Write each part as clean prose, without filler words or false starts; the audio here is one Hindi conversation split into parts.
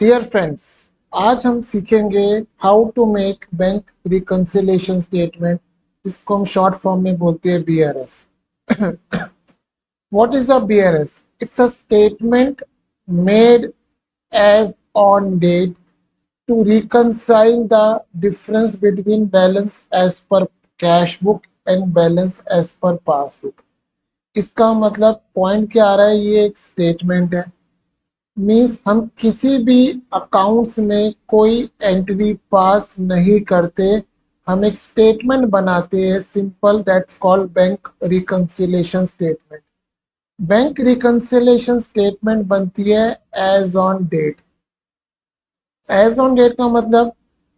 डियर फ्रेंड्स, आज हम सीखेंगे how to make bank reconciliation statement, जिसको हम शॉर्ट फॉर्म में बोलते हैं BRS। What is a BRS? It's a statement made as on date to reconcile the difference between balance as per cash book and balance as per passbook। इसका मतलब पॉइंट क्या आ रहा है, ये एक स्टेटमेंट है। मीन्स हम किसी भी अकाउंट्स में कोई एंट्री पास नहीं करते, हम एक स्टेटमेंट बनाते हैं simple, that's called bank reconciliation statement. Bank reconciliation statement बनती है as on date. As on date का मतलब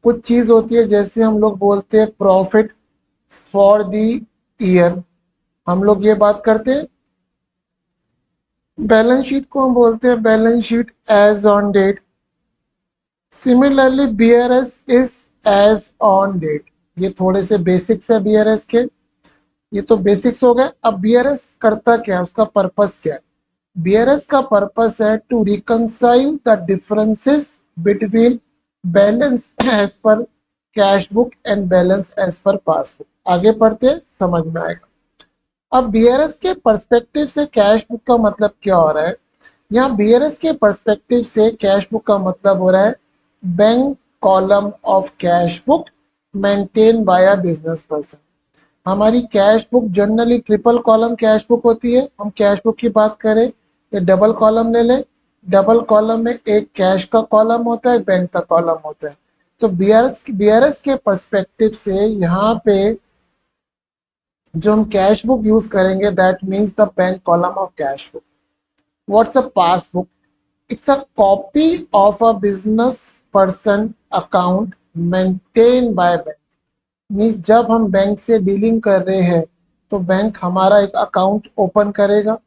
कुछ चीज होती है, जैसे हम लोग बोलते हैं प्रॉफिट फॉर द ईयर, हम लोग ये बात करते हैं। बैलेंस शीट को हम बोलते हैं balance sheet as on date. Similarly BRS is as on date. ये थोड़े से बेसिक्स है BRS के, ये तो बेसिक्स हो गए। अब BRS करता क्या है, उसका पर्पस क्या है? BRS का पर्पस है to reconcile the differences between balance as per cash book and balance as per passbook. आगे पढ़ते समझ में आएगा। अब BRS के पर्सपेक्टिव से कैश बुक का मतलब क्या हो रहा है? यहाँ BRS के पर्सपेक्टिव से कैश बुक का मतलब हो रहा है bank column of cash book maintain by a business person. हमारी cash book generally triple column cash book होती है। हम कैश बुक की बात करें ये डबल कॉलम ले लें। डबल कॉलम में एक कैश का कॉलम होता है, बैंक का कॉलम होता है। तो BRS के पर्सपेक्टिव से यहाँ पे जो हम कैश बुक यूज करेंगे, that means the bank column of cash book. What's a passbook? It's a copy of a business person account maintain by bank. Means जब हम बैंक से डीलिंग कर रहे हैं तो बैंक हमारा एक अकाउंट ओपन करेगा,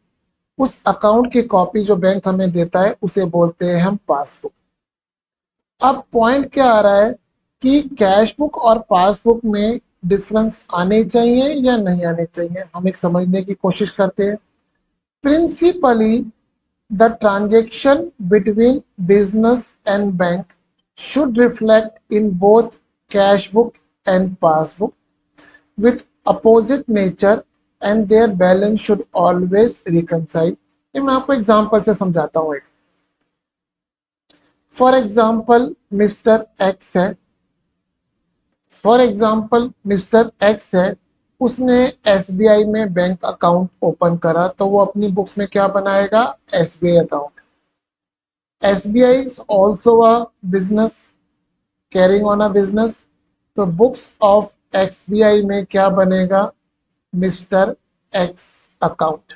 उस अकाउंट की कॉपी जो बैंक हमें देता है उसे बोलते हैं हम पासबुक। अब पॉइंट क्या आ रहा है कि कैश बुक और पासबुक में डिफरेंस आने चाहिए या नहीं आने चाहिए, हम एक समझने की कोशिश करते हैं। Principally the transaction between business and bank should reflect in both cash book and passbook with opposite nature and their balance should always reconcile। ये मैं आपको एग्जांपल से समझाता हूँ। एक फॉर एग्जांपल मिस्टर एक्स है, फॉर एग्जांपल मिस्टर एक्स है, उसने SBI में बैंक अकाउंट ओपन करा, तो वो अपनी बुक्स में क्या बनाएगा? SBI account. SBI is also a business, carrying on a business. तो बुक्स ऑफ XBI में क्या बनेगा? Mister x account.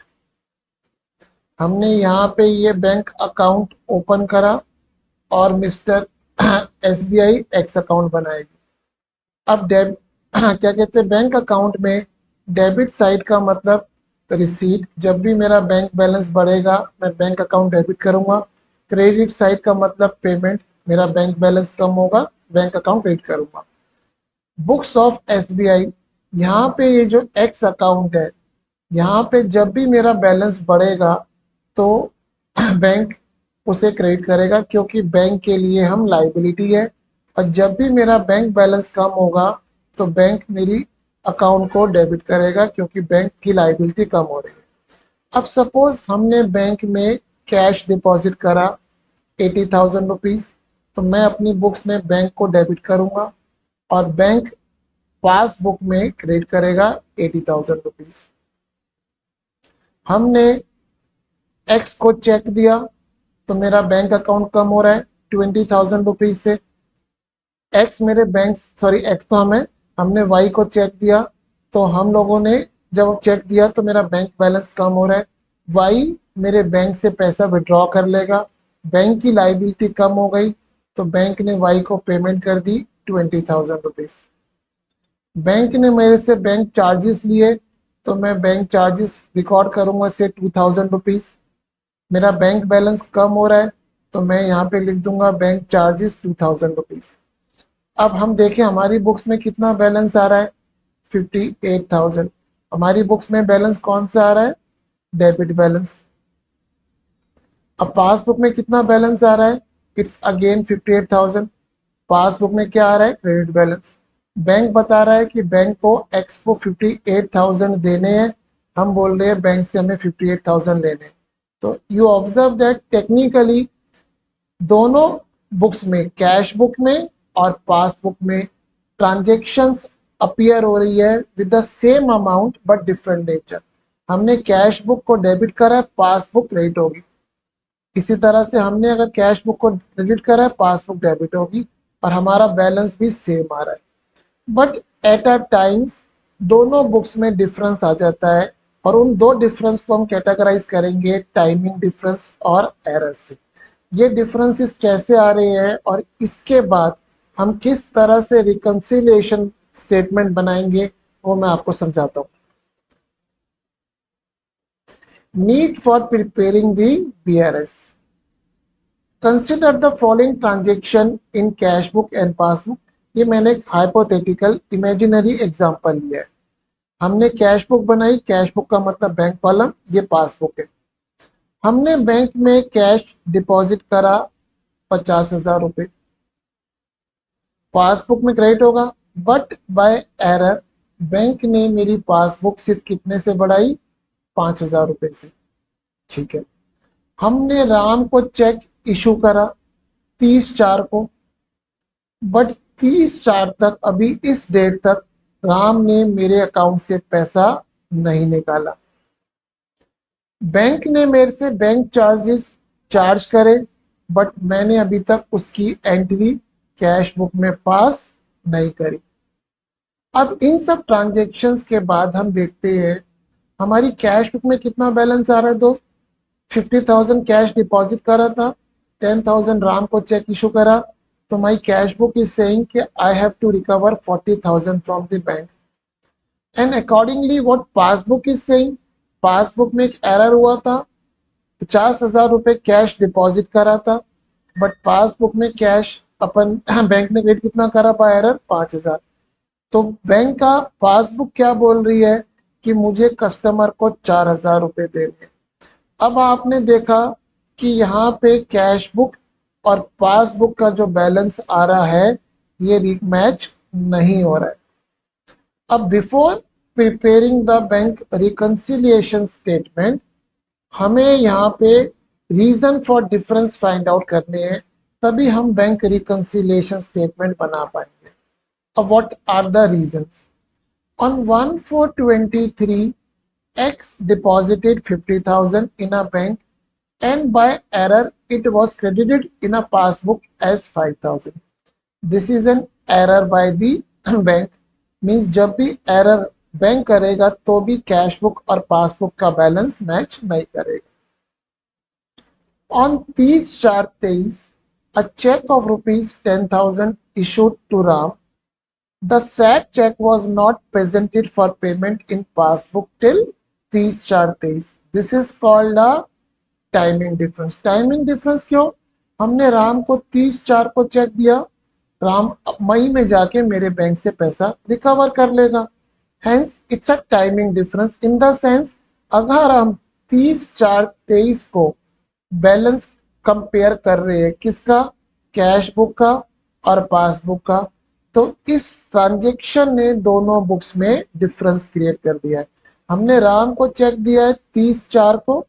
हमने यहाँ पे ये बैंक अकाउंट ओपन करा और मिस्टर SBI एक्स अकाउंट बनाएगी। अब क्या कहते हैं, बैंक अकाउंट में डेबिट साइड का मतलब रिसीट, जब भी मेरा बैंक बैलेंस बढ़ेगा मैं बैंक अकाउंट डेबिट करूंगा। क्रेडिट साइड का मतलब पेमेंट, मेरा बैंक बैलेंस कम होगा बैंक अकाउंट क्रेडिट करूंगा। बुक्स ऑफ SBI, यहाँ पे ये जो एक्स अकाउंट है, यहाँ पे जब भी मेरा बैलेंस बढ़ेगा तो बैंक उसे क्रेडिट करेगा, क्योंकि बैंक के लिए हम लाइबिलिटी है। और जब भी मेरा बैंक बैलेंस कम होगा तो बैंक मेरी अकाउंट को डेबिट करेगा, क्योंकि बैंक की लाइबिलिटी कम हो रही है। अब सपोज हमने बैंक में कैश डिपॉजिट करा 80,000 रुपीज़, तो मैं अपनी बुक्स में बैंक को डेबिट करूंगा और बैंक पासबुक में क्रेडिट करेगा 80,000 रुपीज़। हमने एक्स को चेक दिया तो मेरा बैंक अकाउंट कम हो रहा है 20,000 रुपीज़ से। एक्स मेरे बैंक एक्स तो हमने वाई को चेक दिया, तो हम लोगों ने जब चेक दिया तो मेरा बैंक बैलेंस कम हो रहा है। वाई मेरे बैंक से पैसा विड्रॉ कर लेगा, बैंक की लाइबिलिटी कम हो गई, तो बैंक ने वाई को पेमेंट कर दी 20,000 रुपीज़। बैंक ने मेरे से बैंक चार्जेस लिए, तो मैं बैंक चार्जेस रिकॉर्ड करूंगा से 2,000 रुपीज़। मेरा बैंक बैलेंस कम हो रहा है तो मैं यहाँ पे लिख दूंगा बैंक चार्जेस 2,000 रुपीज़। अब हम देखें हमारी बुक्स में कितना बैलेंस आ रहा है, 58,000। हमारी बुक्स में बैलेंस कौन सा आ रहा है? Debit balance. अब पासबुक में कितना बैलेंस आ रहा है? It's again 58,000। पासबुक में क्या आ रहा है, क्रेडिट बैलेंस। बैंक बता रहा है कि बैंक को एक्स को 58,000 देने हैं, हम बोल रहे हैं बैंक से हमें 58,000 लेने हैं। तो यू ऑब्जर्व दैट टेक्निकली दोनों बुक्स में, कैश बुक में और पासबुक में, ट्रांजेक्शन्स अपीयर हो रही है with the same amount but different nature. हमने कैश बुक को डेबिट करा है, पासबुक क्रेडिट होगी। इसी तरह से हमने अगर कैश बुक को क्रेडिट करा है, पासबुक डेबिट होगी, और हमारा बैलेंस भी सेम आ रहा है। बट एट अ टाइम्स दोनों बुक्स में डिफरेंस आ जाता है, और उन दो डिफरेंस को हम कैटेगराइज करेंगे टाइमिंग डिफरेंस और एरर से। ये डिफरेंसेस कैसे आ रहे हैं और इसके बाद हम किस तरह से रिकंसिलिएशन स्टेटमेंट बनाएंगे, वो मैं आपको समझाता हूँ। Need for preparing the BRS। Consider the following transaction in cash book and passbook. ये मैंने एक हाइपोथेटिकल इमेजिनरी एग्जांपल लिया है। हमने कैश बुक बनाई, कैश बुक का मतलब बैंक कॉलम, ये पासबुक है। हमने बैंक में कैश डिपॉजिट करा 50,000 रुपये, पासबुक में क्रेडिट होगा, बट बाय एरर बैंक ने मेरी पासबुक सिर्फ कितने से बढ़ाई, 5,000 रुपये से। ठीक है। हमने राम को चेक इशू करा 30/4 को, बट 30/4 तक, अभी इस डेट तक राम ने मेरे अकाउंट से पैसा नहीं निकाला। बैंक ने मेरे से बैंक चार्जेस चार्ज करे, बट मैंने अभी तक उसकी एंट्री कैश बुक में पास नहीं करी। अब इन सब ट्रांजेक्शन्स के बाद हम देखते हैं हमारी कैश बुक में कितना बैलेंस आ रहा है दोस्त। 50,000 कैश डिपॉजिट करा था, 10,000 राम को चेक इशू करा, तो my cash book is saying कि I have to recover 40,000 from the bank. And accordingly what passbook is saying, passbook में एक एरर हुआ था, 50,000 रुपए कैश डिपॉजिट करा था, बट पासबुक में कैश अपन बैंक ने क्रेडिट कितना करा बाय एरर, 5,000। तो बैंक का पासबुक क्या बोल रही है कि मुझे कस्टमर को 4,000 रुपए देने। अब आपने देखा कि यहाँ पे कैश बुक और पासबुक का जो बैलेंस आ रहा है ये मैच नहीं हो रहा है। अब before preparing the bank reconciliation statement, हमें यहाँ पे reason for difference find out करने हैं, तभी हम बैंक रिकंसिलिएशन स्टेटमेंट बना पाएंगे। अब what are the reasons. On 1/4/23 X deposited 50,000 in a bank and by error it was credited in a passbook as 5,000. This is an error by the bank, means जब भी error बैंक करेगा तो भी कैश बुक और पासबुक का बैलेंस मैच नहीं करेगा। On 30/4/23 a check of ₹10,000 issued to Ram. The said check was not presented for payment in passbook till 30/4/23. This is called a timing difference. Timing difference क्यों, हमने राम को 30/4 को चेक दिया, राम मई में जाके मेरे बैंक से पैसा रिकवर कर लेगा, hence it's a timing difference in the sense अगर हम 30/4/23 को बैलेंस कंपेयर कर रहे हैं किसका, कैश बुक का और पासबुक का, तो इस ट्रांजेक्शन ने दोनों बुक्स में डिफरेंस क्रिएट कर दिया है। हमने राम को चेक दिया है 30/4 को,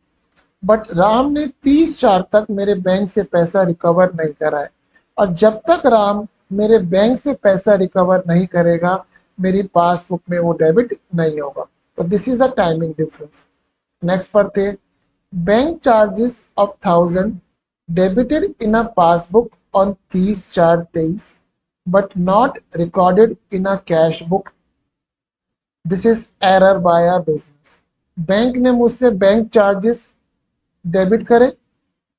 बट राम ने 30/4 तक मेरे बैंक से पैसा रिकवर नहीं करा है, और जब तक राम मेरे बैंक से पैसा रिकवर नहीं करेगा मेरी पासबुक में वो डेबिट नहीं होगा। तो this is a timing difference. Next पढ़ते, bank charges of 1,000 debited in a passbook on 30/4/23 but not recorded in a cash book. This is error by a business. Bank ने मुझसे बैंक चार्जेस डेबिट करे,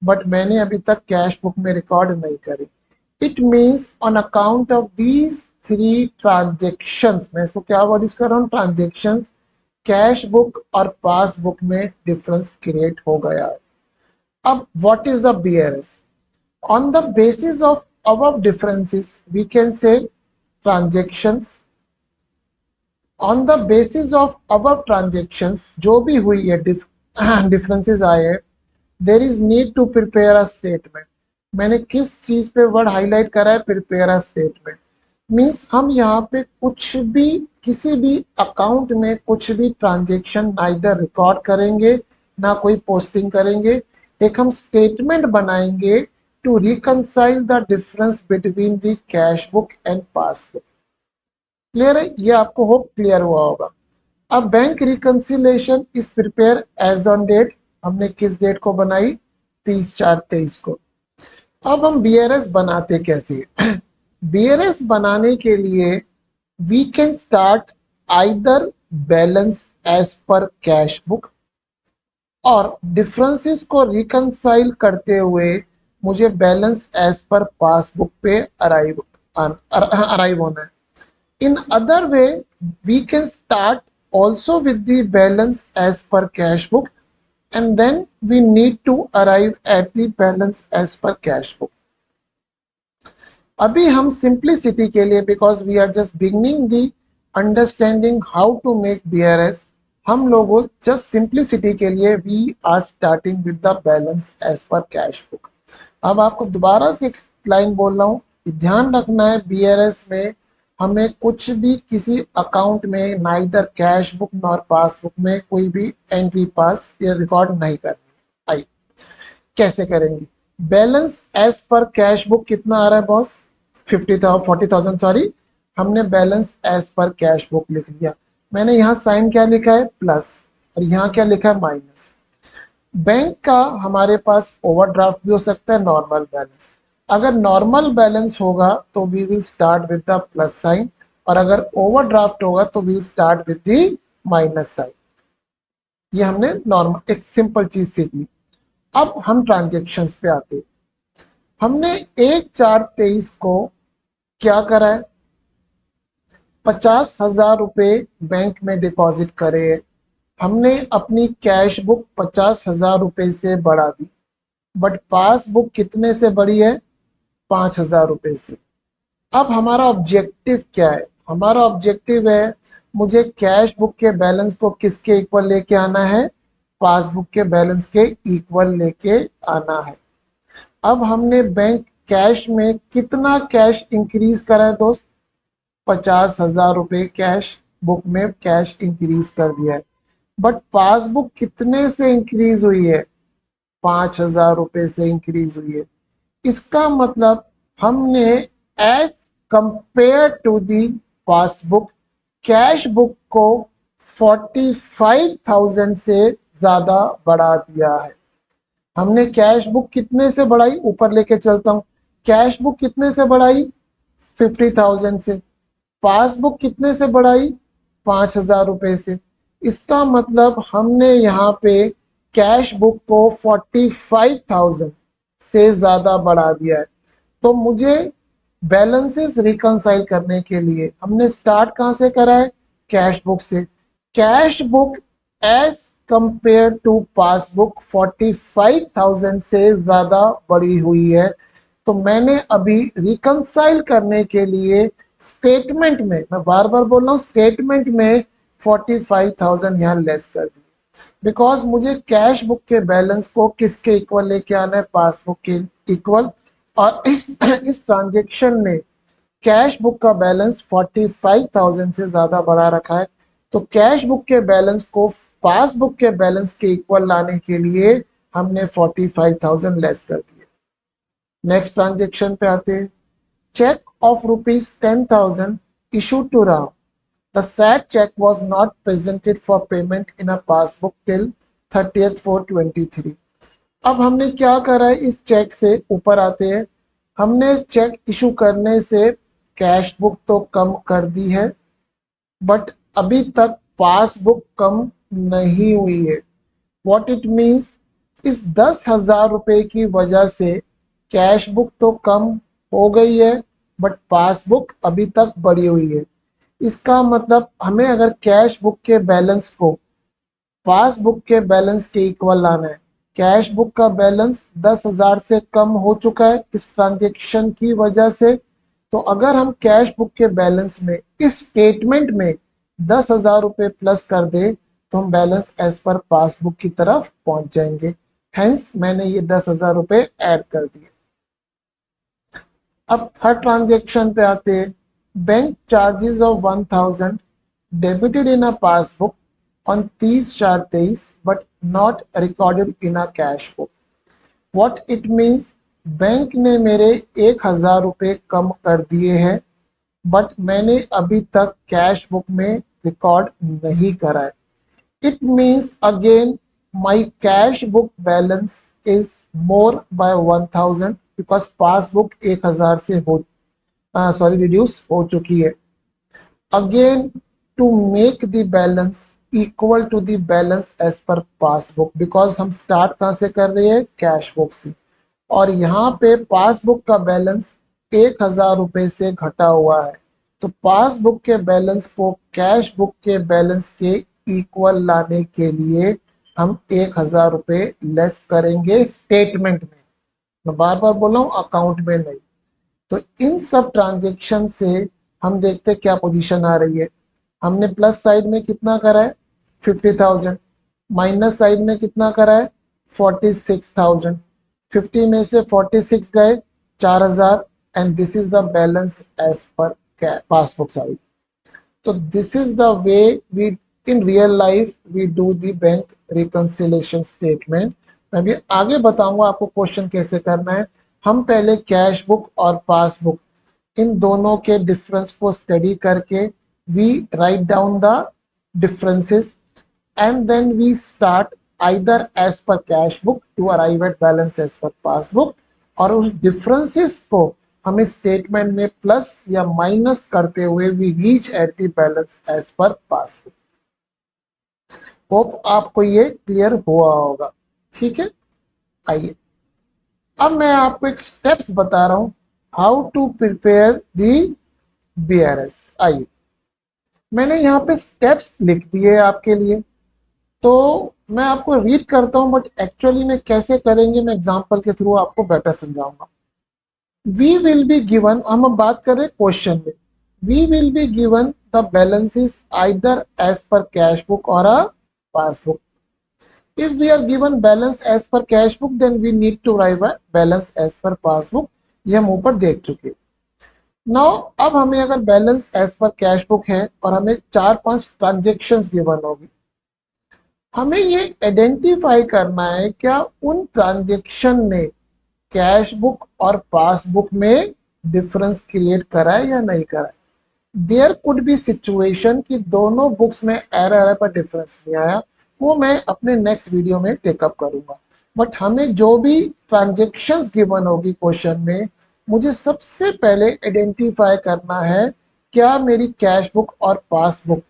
बट मैंने अभी तक कैश बुक में रिकॉर्ड नहीं करी। It means on account of these 3 transactions, मैं इसको क्या वर्ड यूज कर रहा हूँ, ट्रांजेक्शंस, कैश बुक और पासबुक में डिफरेंस क्रिएट हो गया है। अब what is the BRS? On the basis of above differences we can say transactions, on the basis of above transactions जो भी हुई है डिफरेंसेस आए हैं, there is need to prepare a statement. मैंने किस चीज पे वर्ड हाईलाइट करा है, प्रिपेयर अ स्टेटमेंट। मीन्स हम यहाँ पे कुछ भी, किसी भी अकाउंट में कुछ भी ट्रांजेक्शन ना इधर रिकॉर्ड करेंगे ना कोई पोस्टिंग करेंगे, एक हम स्टेटमेंट बनाएंगे to reconcile the difference between the cash book and passbook. Clear है, ये आपको होप क्लियर हुआ होगा। अब bank reconciliation is prepare as on date, हमने किस डेट को बनाई, 30/4/23 को। अब हम बीआरएस बनाते कैसे? बीआरएस बनाने के लिए we can start either balance as per cash book, और डिफरेंसेस को रिकंसाइल करते हुए मुझे बैलेंस एज पर पासबुक पे अराइव होना है। In other way, we can start also with the balance as per cash book, and then we need to arrive at the balance as per cash book. अभी हम सिंप्लिसिटी के लिए, because we are just beginning the understanding how to make BRS, हम लोगों जस्ट सिंप्लिसिटी के लिए we are starting with the balance as per cash book. अब आपको दोबारा से एक लाइन बोल रहा हूँ, ध्यान रखना है बीआरएस में हमें कुछ भी किसी अकाउंट में neither cash book nor passbook में कोई भी एंट्री पास या रिकॉर्ड नहीं करनी। आई कैसे करेंगे? Balance as per cash book कितना आ रहा है बॉस, 40,000 सॉरी, हमने balance as per cash book लिख लिया। मैंने यहाँ साइन क्या लिखा है, प्लस, और यहाँ क्या लिखा है, माइनस। बैंक का हमारे पास ओवरड्राफ्ट भी हो सकता है, नॉर्मल बैलेंस। अगर नॉर्मल बैलेंस होगा तो we will start with the plus sign, और अगर ओवरड्राफ्ट होगा तो we will start with the minus sign. ये हमने नॉर्मल एक सिंपल चीज सीख ली। अब हम ट्रांजेक्शन्स पे आते हैं। हमने 1/4/23 को क्या करा है, 50,000 रुपए बैंक में डिपॉजिट करे। हमने अपनी कैश बुक 50,000 रुपए से बढ़ा दी, बट पासबुक कितने से बढ़ी है, 5,000 रुपए से। अब हमारा ऑब्जेक्टिव क्या है, हमारा ऑब्जेक्टिव है मुझे कैश बुक के बैलेंस को किसके इक्वल लेके आना है, पासबुक के बैलेंस के इक्वल लेके आना है। अब हमने बैंक कैश में कितना कैश इंक्रीज करा है दोस्त, 50,000 रुपए कैश बुक में कैश इंक्रीज कर दिया है, बट पासबुक कितने से इंक्रीज हुई है, 5,000 रुपए से इंक्रीज हुई है। इसका मतलब हमने as compare to the passbook cash book को 45,000 से ज्यादा बढ़ा दिया है। हमने कैश बुक कितने से बढ़ाई, ऊपर लेके चलता हूं, कैश बुक कितने से बढ़ाई, 50,000 से। पासबुक कितने से बढ़ाई, 5,000 रुपए से। इसका मतलब हमने यहाँ पे कैश बुक को 45,000 से ज्यादा बढ़ा दिया है। तो मुझे बैलेंसेस रिकंसाइल करने के लिए हमने स्टार्ट कहां से करा है, कैश बुक से। Cash book as compare to passbook 45,000 से ज्यादा बढ़ी हुई है, तो मैंने अभी रिकंसाइल करने के लिए स्टेटमेंट में, मैं बार बार बोल रहा हूँ, स्टेटमेंट में 45,000 यहाँ लेस कर दी, बिकॉज मुझे कैश बुक के बैलेंस को किसके इक्वल लेके आना है, पासबुक के इक्वल। और इस ट्रांजेक्शन ने कैश बुक का बैलेंस 45,000 से ज्यादा बढ़ा रखा है, तो कैश बुक के बैलेंस को पासबुक के बैलेंस के इक्वल लाने के लिए हमने 45,000 लेस कर दिए। नेक्स्ट ट्रांजेक्शन पे आते हैं। Cheque of ₹10,000 issued to Ram. The said check was not presented for payment in a passbook till 30/4/23. अब हमने क्या करा है, इस चेक से ऊपर आते हैं। हमने चेक इशू करने से कैश बुक तो कम कर दी है, बट अभी तक पासबुक कम नहीं हुई है। व्हाट इट मीन्स, इस 10,000 रुपए की वजह से कैश बुक तो कम हो गई है, बट पासबुक अभी तक बढ़ी हुई है। इसका मतलब हमें अगर कैश बुक के बैलेंस को पासबुक के बैलेंस के इक्वल लाना है, कैश बुक का बैलेंस 10,000 से कम हो चुका है इस ट्रांजेक्शन की वजह से। तो अगर हम कैश बुक के बैलेंस में इस स्टेटमेंट में 10,000 रुपए प्लस कर दे तो हम बैलेंस एज पर पासबुक की तरफ पहुंच जाएंगे। हेंस मैंने ये 10,000 रुपए ऐड कर दिए। अब थर्ड ट्रांजेक्शन पे आते हैं। Bank charges of 1000 debited in a passbook on 30/4/23 but not recorded in a cash book. What it means, bank ने मेरे 1000 रुपये कम कर दिए हैं, बट मैंने अभी तक कैश बुक में रिकॉर्ड नहीं करा है। It means again my cash book balance is more by 1000 because passbook 1000 से हो रिड्यूस हो चुकी है। Again, to make the balance equal to the balance as per passbook, because हम स्टार्ट कहाँ से कर रहे हैं, कैश बुक से, और यहाँ पे पासबुक का बैलेंस 1000 रुपये से घटा हुआ है। तो पासबुक के बैलेंस को कैश बुक के बैलेंस के इक्वल लाने के लिए हम 1000 रुपये लेस करेंगे स्टेटमेंट में। मैं बार बार बोल रहा हूँ, अकाउंट में नहीं। तो इन सब ट्रांजेक्शन से हम देखते क्या पोजीशन आ रही है। हमने प्लस साइड में कितना करा है, 50,000, माइनस साइड में कितना करा है, 46,000। 50 में से 46 गए, 4000, and this is the balance as per passbook side. तो this is the way we in real life we do the bank reconciliation statement. मैं भी आगे बताऊंगा आपको क्वेश्चन कैसे करना है। हम पहले कैश बुक और पासबुक इन दोनों के डिफरेंस को स्टडी करके we write down the differences and then we start either as per cash book to arrive at balance as per passbook, और उस डिफरेंसेस को हमें स्टेटमेंट में प्लस या माइनस करते हुए we reach at the balance as per passbook. Hope आपको ये क्लियर हुआ होगा। ठीक है, आइए अब मैं आपको एक स्टेप्स बता रहा हूं how to prepare the BRS. आइए, मैंने यहाँ पे स्टेप्स लिख दिए आपके लिए, तो मैं आपको रीड करता हूं, बट एक्चुअली में कैसे करेंगे मैं एग्जांपल के थ्रू आपको बेटर समझाऊंगा। वी विल बी गिवन, हम बात करें क्वेश्चन में, we will be given the balances either as per cash book और a passbook. If we are given balance as per cash book then we need to write a balance as per passbook. ये हम ऊपर देख चुके। नाउ अब हमें अगर balance as per cash book है और हमें 4-5 ट्रांजेक्शन्स गिवन होगी, हमें ये आइडेंटिफाई करना है क्या उन ट्रांजेक्शन ने कैश बुक और पासबुक में डिफरेंस क्रिएट करा है या नहीं करा है। देयर कुड बी सिचुएशन कि दोनों बुक्स में एरर है पर डिफरेंस नहीं आया, वो मैं अपने नेक्स्ट वीडियो में टेकअप करूंगा। बट हमें जो भी ट्रांजेक्शन्स गिवन होगी क्वेश्चन में, मुझे सबसे पहले आइडेंटिफाई करना है क्या मेरी कैश बुक और पासबुक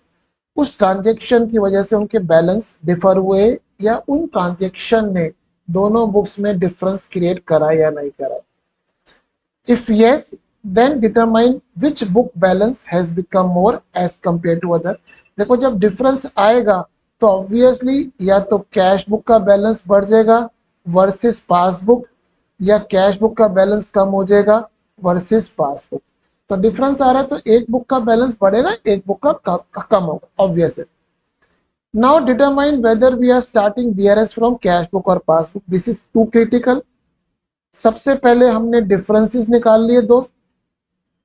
उस ट्रांजेक्शन की वजह से उनके बैलेंस डिफर हुए, या उन ट्रांजेक्शन ने दोनों बुक्स में डिफरेंस क्रिएट करा या नहीं करा। If yes, then determine which book balance has become more as compare to other. देखो, जब डिफरेंस आएगा तो ऑब्वियसली या तो कैश बुक का बैलेंस बढ़ जाएगा वर्सेस पासबुक, या कैश बुक का बैलेंस कम हो जाएगा वर्सेस पासबुक। तो डिफरेंस आ रहा है तो एक बुक का बैलेंस बढ़ेगा, एक बुक का कम होगा, ऑब्वियस है। Now determine whether we are starting BRS from cash book और passbook. This is too critical. सबसे पहले हमने डिफरेंसेस निकाल लिए दोस्त।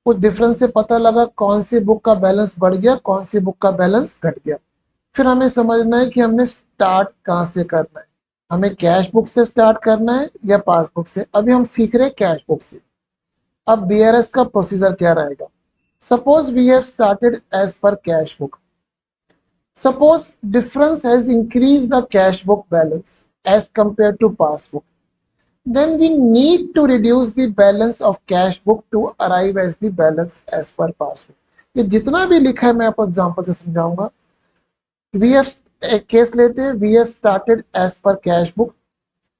उस डिफरेंस से पता लगा कौन सी बुक का बैलेंस बढ़ गया, कौन सी बुक का बैलेंस घट गया। फिर हमें समझना है कि हमने स्टार्ट कहाँ से करना है, हमें कैश बुक से स्टार्ट करना है या पासबुक से। अभी हम सीख रहे हैं कैश बुक से। अब बीआरएस का प्रोसीजर क्या रहेगा। Suppose we have started as per cash book. Suppose difference has increase the cash book balance as compare to passbook, then we need to reduce the balance of cash book to arrive as the balance as per passbook। ये जितना भी लिखा है मैं आपको एग्जांपल से समझाऊंगा। we have एक केस लेते हैं, we have started as per cash book,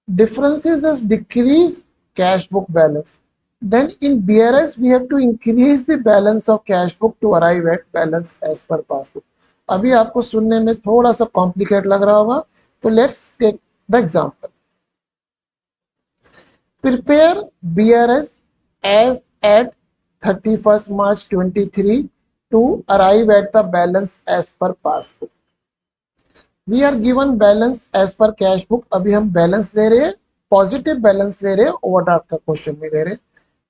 differences has decreased cash book balance, then in BRS we have to increase the balance of cash book to arrive at balance as per passbook। अभी आपको सुनने में थोड़ा सा कॉम्प्लिकेट लग रहा होगा, तो let's take the example. Prepare BRS as at 31st March 23 to arrive at the balance as per passbook। We are given balance as per cash book। अभी हम बैलेंस ले रहे हैं, पॉजिटिव बैलेंस ले रहे हैं, ओवरड्राफ्ट का क्वेश्चन में ले रहे हैं।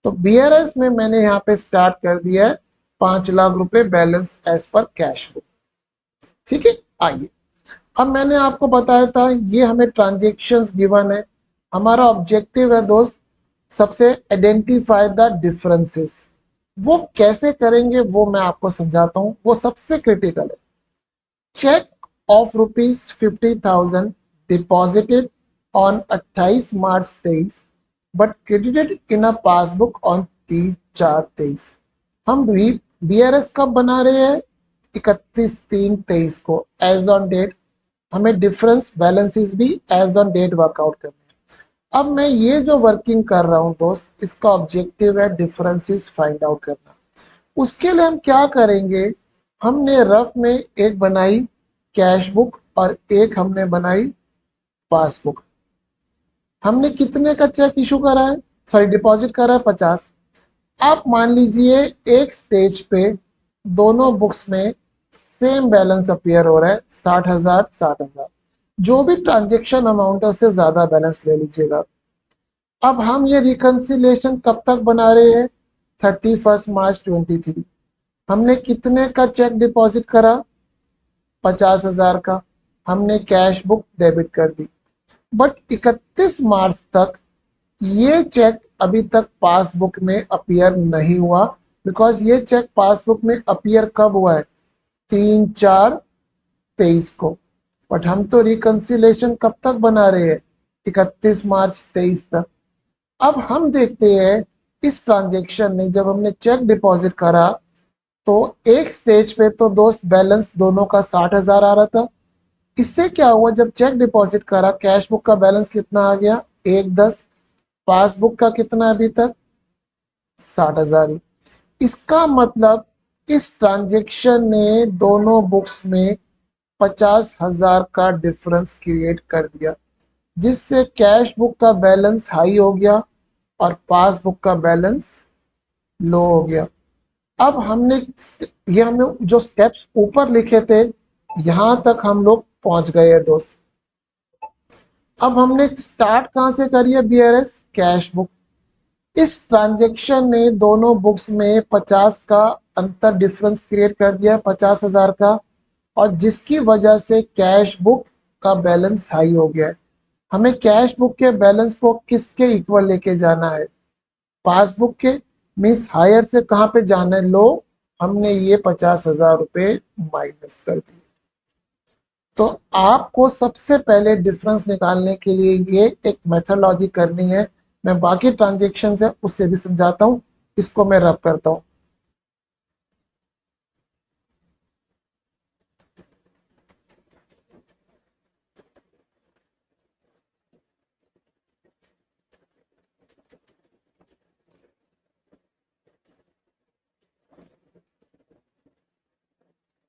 तो बीआरएस में मैंने यहाँ पे स्टार्ट कर दिया है 5 लाख रुपए balance as per cash book. ठीक है, आइए अब मैंने आपको बताया था ये हमें ट्रांजेक्शन्स गिवन है। हमारा ऑब्जेक्टिव है दोस्त सबसे आइडेंटिफाई द डिफरेंसेस। वो कैसे करेंगे वो मैं आपको समझाता हूँ, वो सबसे क्रिटिकल है। Cheque of ₹50,000 deposited on 28 March 2023 but credited in a passbook on 30/4/23। हम बीआरएस कब बना रहे हैं? 31/3/23 को एज ऑन डेट। हमें डिफरेंस बैलेंसेस भी एज ऑन डेट वर्कआउट करने हैं। अब मैं ये जो वर्किंग कर रहा हूँ दोस्त, इसका ऑब्जेक्टिव है डिफरेंसेस फाइंड आउट करना। उसके लिए हम क्या करेंगे, हमने रफ में एक बनाई कैश बुक और एक हमने बनाई पासबुक। हमने कितने का चेक इशू करा है, सॉरी डिपॉजिट करा है 50। आप मान लीजिए एक स्टेज पे दोनों बुक्स में सेम बैलेंस अपीयर हो रहा है 60,000 60,000। जो भी ट्रांजेक्शन अमाउंट है उससे ज्यादा बैलेंस ले लीजिएगा। अब हम ये रिकंसिलेशन कब तक बना रहे हैं? 31 मार्च 2023। हमने कितने का चेक डिपॉजिट करा? 50,000 का। हमने कैश बुक डेबिट कर दी। बट 31 मार्च तक ये चेक अभी तक पासबुक में अपीयर नहीं हुआ, बिकॉज ये चेक पासबुक में अपीयर कब हुआ है? 3/4/23 को। बट हम तो रिकंसिलेशन कब तक बना रहे हैं? 31 मार्च 2023 तक। अब हम देखते हैं इस ट्रांजेक्शन में जब हमने चेक डिपॉजिट करा तो एक स्टेज पे तो दोस्त बैलेंस दोनों का 60,000 आ रहा था। इससे क्या हुआ, जब चेक डिपॉजिट करा कैश बुक का बैलेंस कितना आ गया? 1/10। पासबुक का कितना अभी तक? 60,000 ही। इसका मतलब इस ट्रांजेक्शन ने दोनों बुक्स में 50,000 का डिफरेंस क्रिएट कर दिया, जिससे कैश बुक का बैलेंस हाई हो गया और पासबुक का बैलेंस लो हो गया। अब हमने ये हमने जो स्टेप्स ऊपर लिखे थे यहां तक हम लोग पहुंच गए हैं दोस्त। अब हमने स्टार्ट कहां से करी है? BRS cash book. इस ट्रांजेक्शन ने दोनों बुक्स में 50 का अंतर डिफरेंस क्रिएट कर दिया, 50,000 का, और जिसकी वजह से कैश बुक का बैलेंस हाई हो गया है। हमें कैश बुक के बैलेंस को किसके इक्वल लेके जाना है? पासबुक के। मीन्स हायर से कहाँ पे जाना है? लो। हमने ये 50,000 रुपये माइनस कर दिए। तो आपको सबसे पहले डिफरेंस निकालने के लिए ये एक मेथोडोलॉजी करनी है। मैं बाकी ट्रांजेक्शन है उससे भी समझाता हूँ, इसको मैं रब करता हूँ।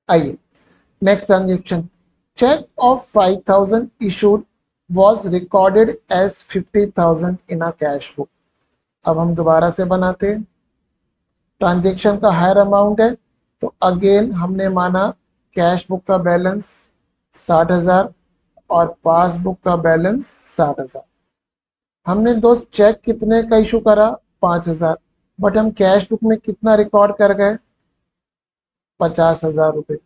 आइए next transaction. Cheque of 5,000 issued was recorded as 50,000 in a cash book. अब हम दोबारा से बनाते हैं। ट्रांजेक्शन का हायर अमाउंट है तो अगेन हमने माना कैश बुक का बैलेंस 60,000 और पासबुक का बैलेंस 60,000। हमने दोस्त चेक कितने का इशू करा? 5,000। बट हम कैश बुक में कितना रिकॉर्ड कर गए? 50,000 रुपये।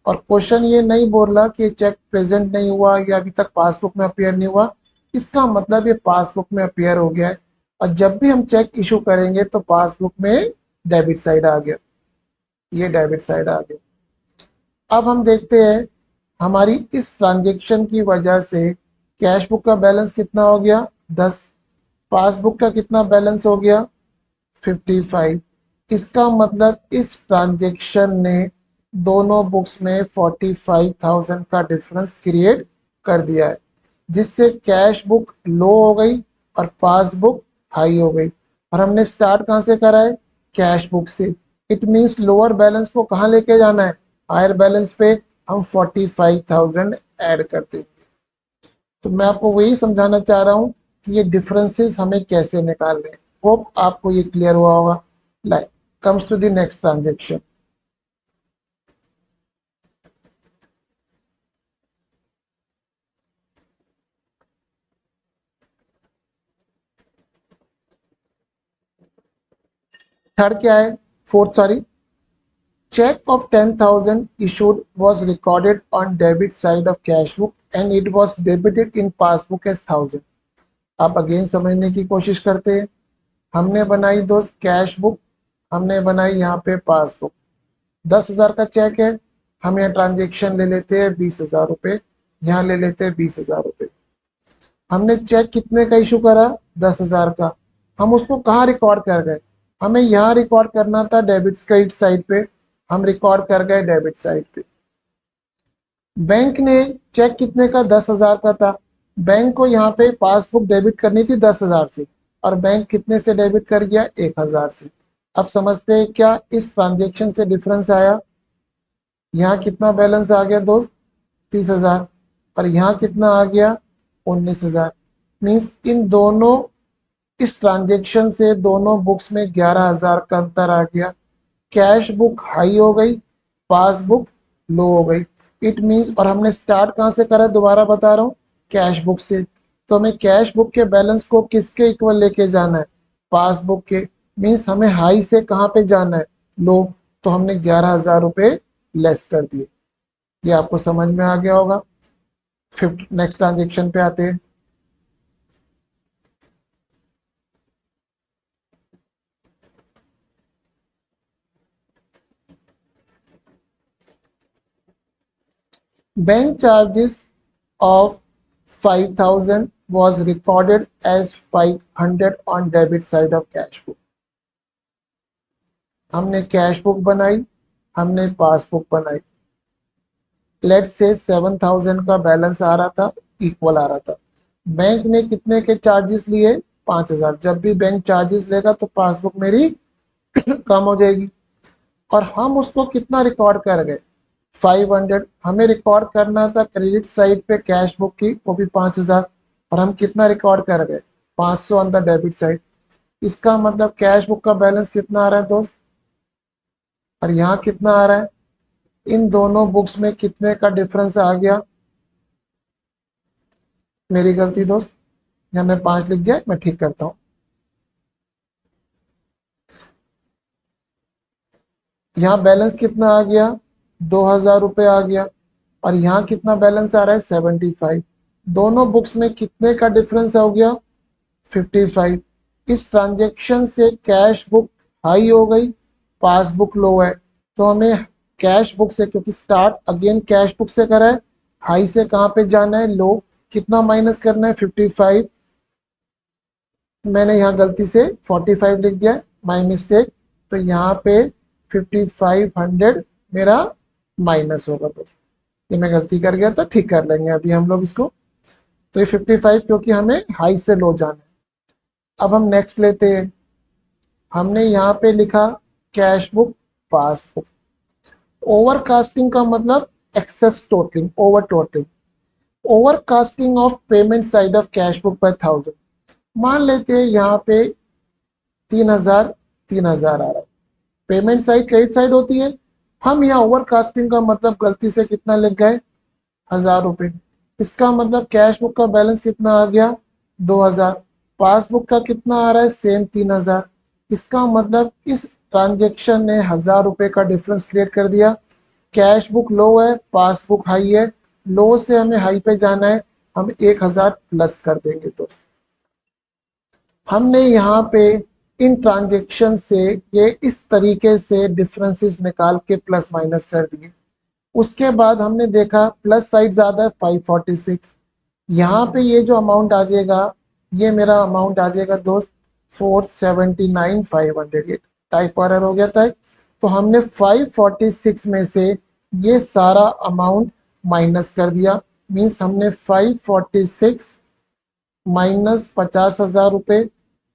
और क्वेश्चन ये नहीं बोल रहा कि चेक प्रेजेंट नहीं हुआ या अभी तक पासबुक में अपियर नहीं हुआ। इसका मतलब ये पासबुक में अपियर हो गया है, और जब भी हम चेक इशू करेंगे तो पासबुक में डेबिट साइड आ गया, ये डेबिट साइड आ गया। अब हम देखते हैं हमारी इस ट्रांजेक्शन की वजह से कैश बुक का बैलेंस कितना हो गया? 10। पासबुक का कितना बैलेंस हो गया? 55। इसका मतलब इस ट्रांजेक्शन ने दोनों बुक्स में 45,000 का डिफरेंस क्रिएट कर दिया है, जिससे कैश बुक लो हो गई और पासबुक हाई हो गई। और हमने स्टार्ट कहाँ से करा है? कैश बुक से। इट मीन्स लोअर बैलेंस को कहाँ लेके जाना है? हायर बैलेंस पे हम 45,000 ऐड कर देंगे। तो मैं आपको वही समझाना चाह रहा हूँ कि ये डिफरेंसेस हमें कैसे निकालने हैं। होप आपको ये क्लियर हुआ होगा। Like comes to the next transaction. Third क्या है, fourth sorry, check of 10,000 issued was recorded on debit side of cash book and it was debited in passbook as 1,000। आप अगेन समझने की कोशिश करते हैं। हमने बनाई दोस्त कैश बुक, हमने बनाई यहाँ पे पासबुक। 10,000 का चेक है, हम यहाँ ट्रांजेक्शन ले लेते हैं 20,000 रुपये, यहाँ ले लेते हैं 20,000 रुपये। हमने चेक कितने का इशू करा, 10,000 का। हम उसको कहाँ रिकॉर्ड कर गए, हमें यहाँ रिकॉर्ड करना था डेबिट क्रेडिट साइड पे, हम रिकॉर्ड कर गए डेबिट साइड पे। बैंक ने चेक कितने का, 10,000 का था। बैंक को यहाँ पे पासबुक डेबिट करनी थी 10,000 से, और बैंक कितने से डेबिट कर गया, 1,000 से। अब समझते हैं क्या इस ट्रांजेक्शन से डिफरेंस आया। यहाँ कितना बैलेंस आ गया दोस्त, 30,000, और यहाँ कितना आ गया, 19,000। मीन्स इन दोनों, इस ट्रांजेक्शन से दोनों बुक्स में 11,000 का अंतर आ गया। कैश बुक हाई हो गई, पासबुक लो हो गई। इट मीन्स, और हमने स्टार्ट कहाँ से करा, दोबारा बता रहा हूँ, कैश बुक से। तो हमें कैश बुक के बैलेंस को किसके इक्वल लेके जाना है, पासबुक के। मीन्स हमें हाई से कहाँ पे जाना है, लो। तो हमने 11,000 रुपये लेस कर दिए। ये आपको समझ में आ गया होगा। फिफ्थ नेक्स्ट ट्रांजेक्शन पे आते हैं। Bank charges of 5,000 was recorded as 500 on debit side of cash book। हमने कैश बुक बनाई, हमने पासबुक बनाई। लेट से 7,000 का बैलेंस आ रहा था, इक्वल आ रहा था। बैंक ने कितने के चार्जेस लिए, 5,000। जब भी बैंक चार्जेस लेगा तो पासबुक मेरी कम हो जाएगी। और हम उसको कितना रिकॉर्ड कर गए, 500। हमें रिकॉर्ड करना था क्रेडिट साइड पे कैश बुक की, वो भी 5,000, और हम कितना रिकॉर्ड कर गए, 500 ऑन द डेबिट साइड। इसका मतलब कैश बुक का बैलेंस कितना आ रहा है दोस्त, और यहाँ कितना आ रहा है। इन दोनों बुक्स में कितने का डिफरेंस आ गया, मेरी गलती दोस्त, यहाँ मैं 5 लिख गया, मैं ठीक करता हूँ। यहाँ बैलेंस कितना आ गया, 2,000 रुपये आ गया, और यहाँ कितना बैलेंस आ रहा है, 75। दोनों बुक्स में कितने का डिफरेंस हो गया, 55। इस ट्रांजेक्शन से कैश बुक हाई हो गई, पासबुक लो है। तो हमें कैश बुक से, क्योंकि स्टार्ट अगेन कैश बुक से करा है, हाई से कहाँ पे जाना है, लो। कितना माइनस करना है, 55। मैंने यहाँ गलती से 45 लिख दिया, माई मिस्टेक। तो यहाँ पे 5500 मेरा माइनस होगा। तो ये मैं गलती कर गया था, ठीक कर लेंगे अभी हम लोग इसको। तो ये 55, क्योंकि हमें हाई से लो जाना है। अब हम नेक्स्ट लेते हैं। हमने यहाँ पे लिखा कैश बुक, पासबुक। ओवरकास्टिंग का मतलब excess totaling, over totaling. Overcasting of payment side of cash book by 1,000। मान लेते हैं यहाँ पे 3,000 3,000 आ रहा है। पेमेंट साइड क्रेडिट साइड होती है। हम यहाँ ओवरकास्टिंग का मतलब गलती से कितना लिख गए, 1,000 रुपये। इसका मतलब कैश बुक का बैलेंस कितना आ गया, 2,000। पासबुक का कितना आ रहा है, सेम 3,000। इसका मतलब इस ट्रांजेक्शन ने 1,000 रुपये का डिफरेंस क्रिएट कर दिया। कैश बुक लो है, पासबुक हाई है। लो से हमें हाई पे जाना है, हम 1,000 प्लस कर देंगे। दोस्त हमने यहाँ पे इन ट्रांजेक्शन से ये इस तरीके से डिफरेंसेस निकाल के प्लस माइनस कर दिए। उसके बाद हमने देखा प्लस साइड ज़्यादा है, 546। यहाँ पे ये जो अमाउंट आ जाएगा, ये मेरा अमाउंट आ जाएगा दोस्त 479,500। ये टाइप एरर हो गया था। तो हमने 546 में से ये सारा अमाउंट माइनस कर दिया। मीन्स हमने 546 माइनस 50,000 रुपये,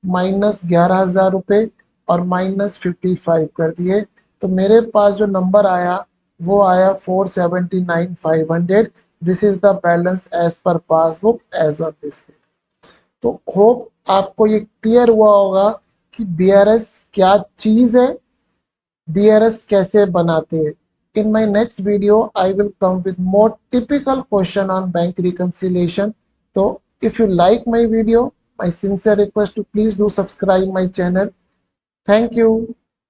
माइनस 11,000 रुपये, और माइनस 55 कर दिए। तो मेरे पास जो नंबर आया वो आया 479,500। This is the balance as per passbook as on this. तो होप आपको ये क्लियर हुआ होगा कि बीआरएस क्या चीज है, बीआरएस कैसे बनाते हैं। In my next video, I will come with more typical question on bank reconciliation. So if you like my video, my sincere request to please do subscribe my channel. Thank you.